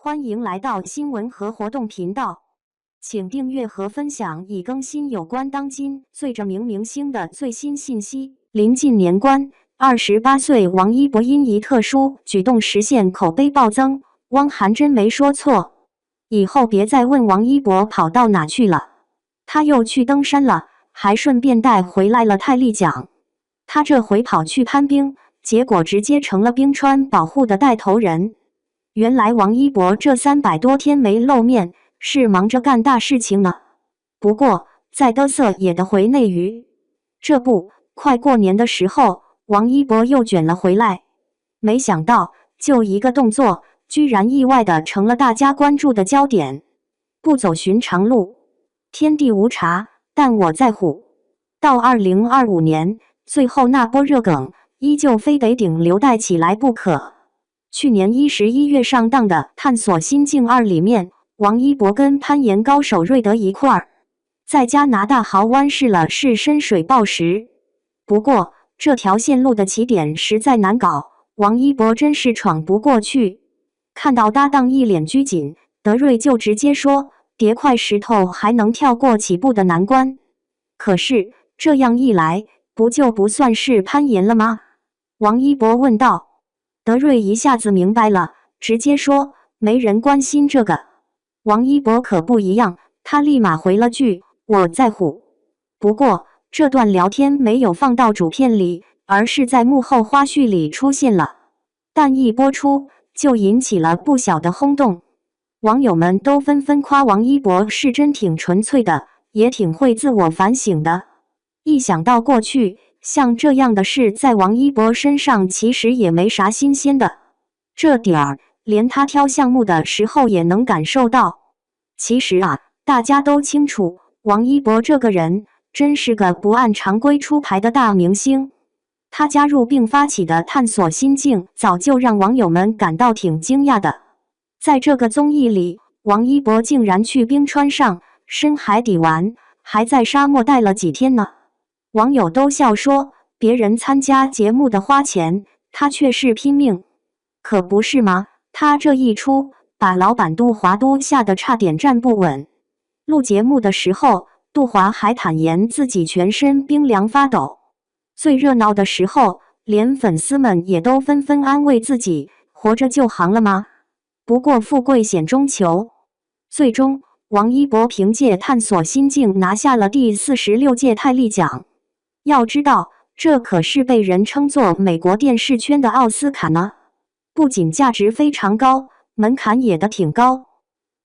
欢迎来到新闻和活动频道，请订阅和分享已更新有关当今最着名明星的最新信息。临近年关，28岁王一博因一特殊举动实现口碑暴增，汪涵真没说错，以后别再问王一博跑到哪去了，他又去登山了，还顺便带回来了泰利奖。他这回跑去攀冰，结果直接成了冰川保护的带头人。原来王一博这300多天没露面，是忙着干大事情呢。不过再嘚瑟也得回内娱。这不，快过年的时候，王一博又卷了回来。没想到，就一个动作，居然意外的成了大家关注的焦点。不走寻常路，天地无茶，但我在乎。到2025年，最后那波热梗，依旧非得顶流带起来不可。去年11月上档的《探索心境2》里面，王一博跟攀岩高手瑞德一块儿在加拿大豪湾试了试深水暴石。不过这条线路的起点实在难搞，王一博真是闯不过去。看到搭档一脸拘谨，德瑞就直接说叠块石头还能跳过起步的难关。可是这样一来，不就不算是攀岩了吗？王一博问道。德瑞一下子明白了，直接说没人关心这个。王一博可不一样，他立马回了句我在乎。不过这段聊天没有放到主片里，而是在幕后花絮里出现了，但一播出就引起了不小的轰动。网友们都纷纷夸王一博是真挺纯粹的，也挺会自我反省的。一想到过去像这样的事在王一博身上其实也没啥新鲜的，这点儿连他挑项目的时候也能感受到。其实啊，大家都清楚，王一博这个人真是个不按常规出牌的大明星。他加入并发起的探索心境早就让网友们感到挺惊讶的。在这个综艺里，王一博竟然去冰川上深海底玩，还在沙漠待了几天呢。网友都笑说，别人参加节目的花钱，他却是拼命。可不是吗？他这一出，把老板杜华都吓得差点站不稳。录节目的时候，杜华还坦言自己全身冰凉发抖。最热闹的时候，连粉丝们也都纷纷安慰自己，活着就行了吗？不过富贵险中求，最终王一博凭借探索心境拿下了第46届泰利奖。要知道，这可是被人称作美国电视圈的奥斯卡呢，不仅价值非常高，门槛也得挺高。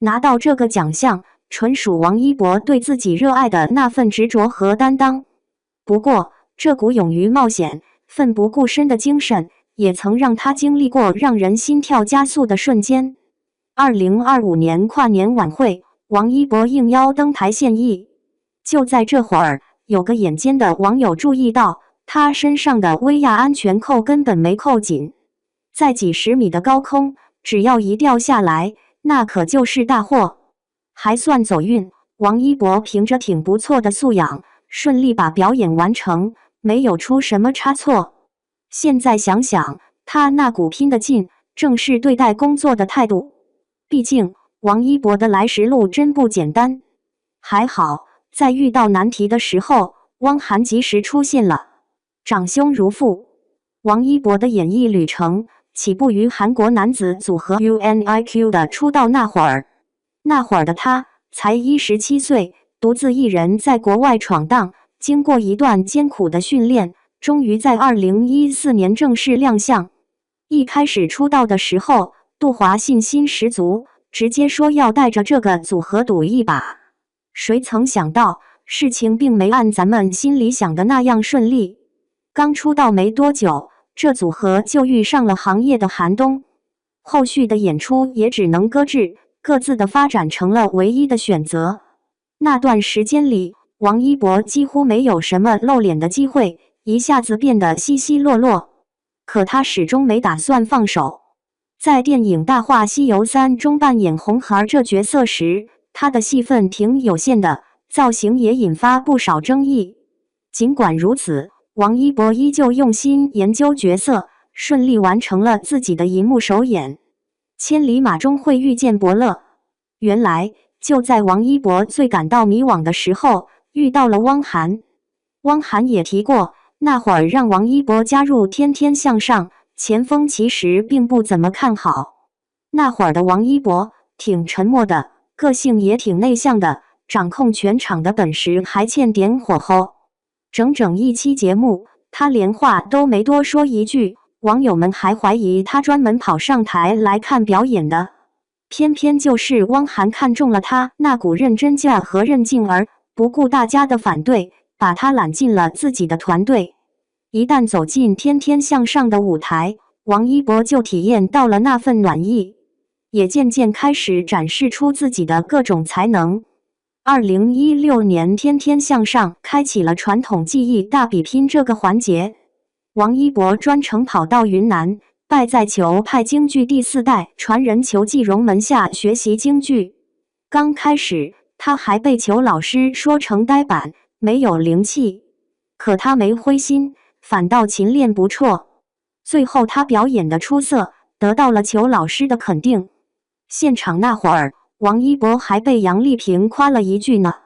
拿到这个奖项，纯属王一博对自己热爱的那份执着和担当。不过，这股勇于冒险、奋不顾身的精神，也曾让他经历过让人心跳加速的瞬间。2025年跨年晚会，王一博应邀登台献艺。就在这会儿，有个眼尖的网友注意到，他身上的威亚安全扣根本没扣紧，在几十米的高空，只要一掉下来，那可就是大祸。还算走运，王一博凭着挺不错的素养，顺利把表演完成，没有出什么差错。现在想想，他那股拼的劲，正是对待工作的态度。毕竟，王一博的来时路真不简单。还好，在遇到难题的时候，汪涵及时出现了，长兄如父。王一博的演艺旅程起步于韩国男子组合 UNIQ 的出道那会儿。那会儿的他才17岁，独自一人在国外闯荡，经过一段艰苦的训练，终于在2014年正式亮相。一开始出道的时候，杜华信心十足，直接说要带着这个组合赌一把。谁曾想到，事情并没按咱们心里想的那样顺利。刚出道没多久，这组合就遇上了行业的寒冬，后续的演出也只能搁置，各自的发展成了唯一的选择。那段时间里，王一博几乎没有什么露脸的机会，一下子变得稀稀落落。可他始终没打算放手。在电影《大话西游3》中扮演红孩这角色时，他的戏份挺有限的，造型也引发不少争议。尽管如此，王一博依旧用心研究角色，顺利完成了自己的银幕首演。千里马终会遇见伯乐。原来就在王一博最感到迷惘的时候，遇到了汪涵。汪涵也提过，那会儿让王一博加入天天向上，前锋其实并不怎么看好。那会儿的王一博挺沉默的，个性也挺内向的，掌控全场的本事还欠点火候。整整一期节目，他连话都没多说一句，网友们还怀疑他专门跑上台来看表演的。偏偏就是汪涵看中了他那股认真劲儿和韧劲儿，不顾大家的反对，把他揽进了自己的团队。一旦走进天天向上的舞台，王一博就体验到了那份暖意，也渐渐开始展示出自己的各种才能。2016年，天天向上开启了传统技艺大比拼这个环节。王一博专程跑到云南，拜在球派京剧第4代传人裘继荣门下学习京剧。刚开始，他还被裘老师说成呆板，没有灵气。可他没灰心，反倒勤练不辍。最后他表演的出色，得到了裘老师的肯定。现场那会儿，王一博还被杨丽萍夸了一句呢。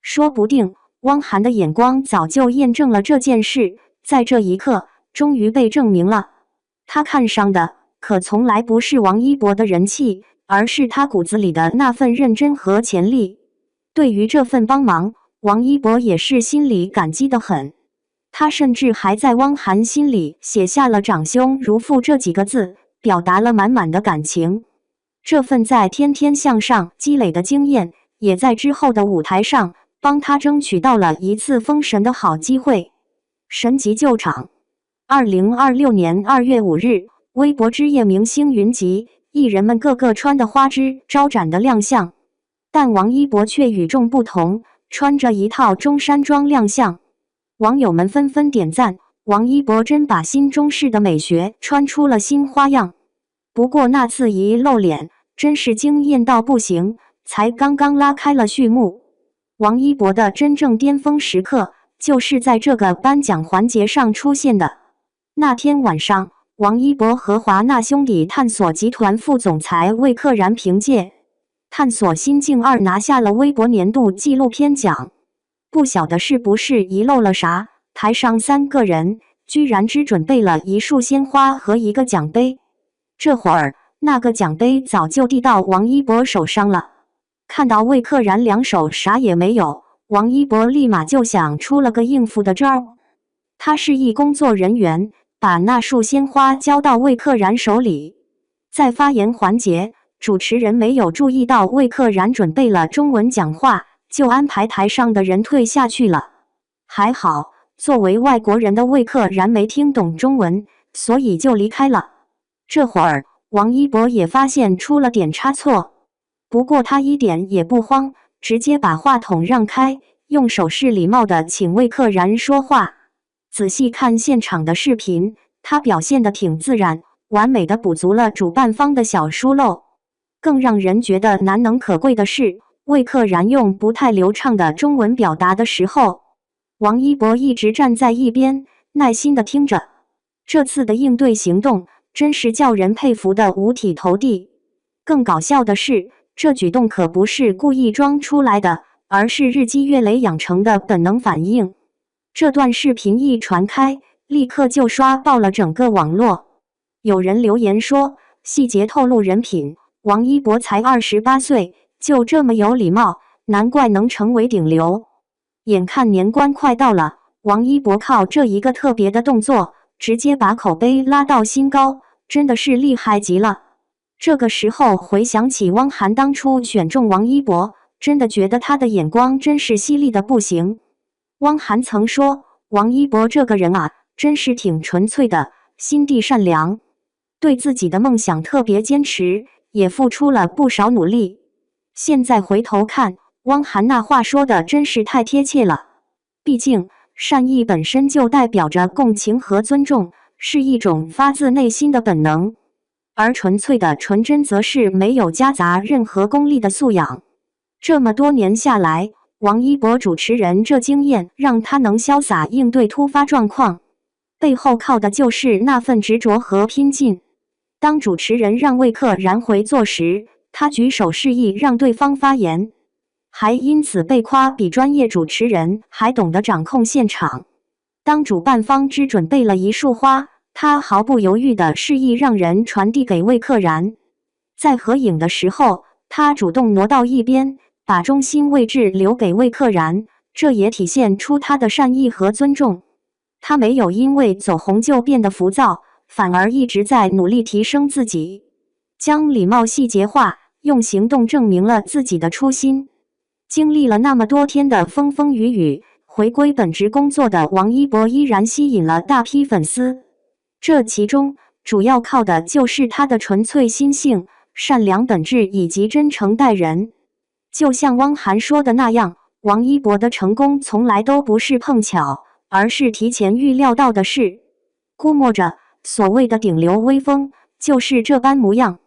说不定汪涵的眼光早就验证了这件事，在这一刻终于被证明了。他看上的可从来不是王一博的人气，而是他骨子里的那份认真和潜力。对于这份帮忙，王一博也是心里感激得很。他甚至还在汪涵心里写下了长兄如父这几个字，表达了满满的感情。这份在天天向上积累的经验，也在之后的舞台上帮他争取到了一次封神的好机会。神级救场。2026年2月5日，微博之夜明星云集，艺人们个个穿得花枝招展的亮相，但王一博却与众不同，穿着一套中山装亮相。网友们纷纷点赞，王一博真把新中式的美学穿出了新花样。不过那次一露脸，真是惊艳到不行，才刚刚拉开了序幕。王一博的真正巅峰时刻，就是在这个颁奖环节上出现的。那天晚上，王一博和华纳兄弟探索集团副总裁魏克然凭借《探索心境2》拿下了微博年度纪录片奖。不晓得是不是遗漏了啥，台上3个人居然只准备了一束鲜花和一个奖杯。这会儿，那个奖杯早就递到王一博手上了。看到魏克然两手啥也没有，王一博立马就想出了个应付的招儿。他示意工作人员把那束鲜花交到魏克然手里。在发言环节，主持人没有注意到魏克然准备了中文讲话，就安排台上的人退下去了。还好，作为外国人的魏克然没听懂中文，所以就离开了。这会儿，王一博也发现出了点差错，不过他一点也不慌，直接把话筒让开，用手势礼貌地请魏克然说话。仔细看现场的视频，他表现得挺自然，完美地补足了主办方的小疏漏。更让人觉得难能可贵的是，魏克然用不太流畅的中文表达的时候，王一博一直站在一边，耐心地听着。这次的应对行动真是叫人佩服的五体投地。更搞笑的是，这举动可不是故意装出来的，而是日积月累养成的本能反应。这段视频一传开，立刻就刷爆了整个网络。有人留言说，细节透露人品，王一博才28岁，就这么有礼貌，难怪能成为顶流。眼看年关快到了，王一博靠这一个特别的动作，直接把口碑拉到新高，真的是厉害极了。这个时候回想起汪涵当初选中王一博，真的觉得他的眼光真是犀利的不行。汪涵曾说，王一博这个人啊，真是挺纯粹的，心地善良，对自己的梦想特别坚持，也付出了不少努力。现在回头看，汪涵那话说的真是太贴切了。毕竟，善意本身就代表着共情和尊重，是一种发自内心的本能。而纯粹的纯真则是没有夹杂任何功利的素养。这么多年下来，王一博主持人这经验让他能潇洒应对突发状况，背后靠的就是那份执着和拼劲。当主持人让魏克然回座时，他举手示意让对方发言，还因此被夸比专业主持人还懂得掌控现场。当主办方只准备了一束花，他毫不犹豫地示意让人传递给魏克然。在合影的时候，他主动挪到一边，把中心位置留给魏克然，这也体现出他的善意和尊重。他没有因为走红就变得浮躁，反而一直在努力提升自己，将礼貌细节化，用行动证明了自己的初心。经历了那么多天的风风雨雨，回归本职工作的王一博依然吸引了大批粉丝。这其中主要靠的就是他的纯粹心性、善良本质以及真诚待人。就像汪涵说的那样，王一博的成功从来都不是碰巧，而是提前预料到的事。估摸着，所谓的顶流威风，就是这般模样。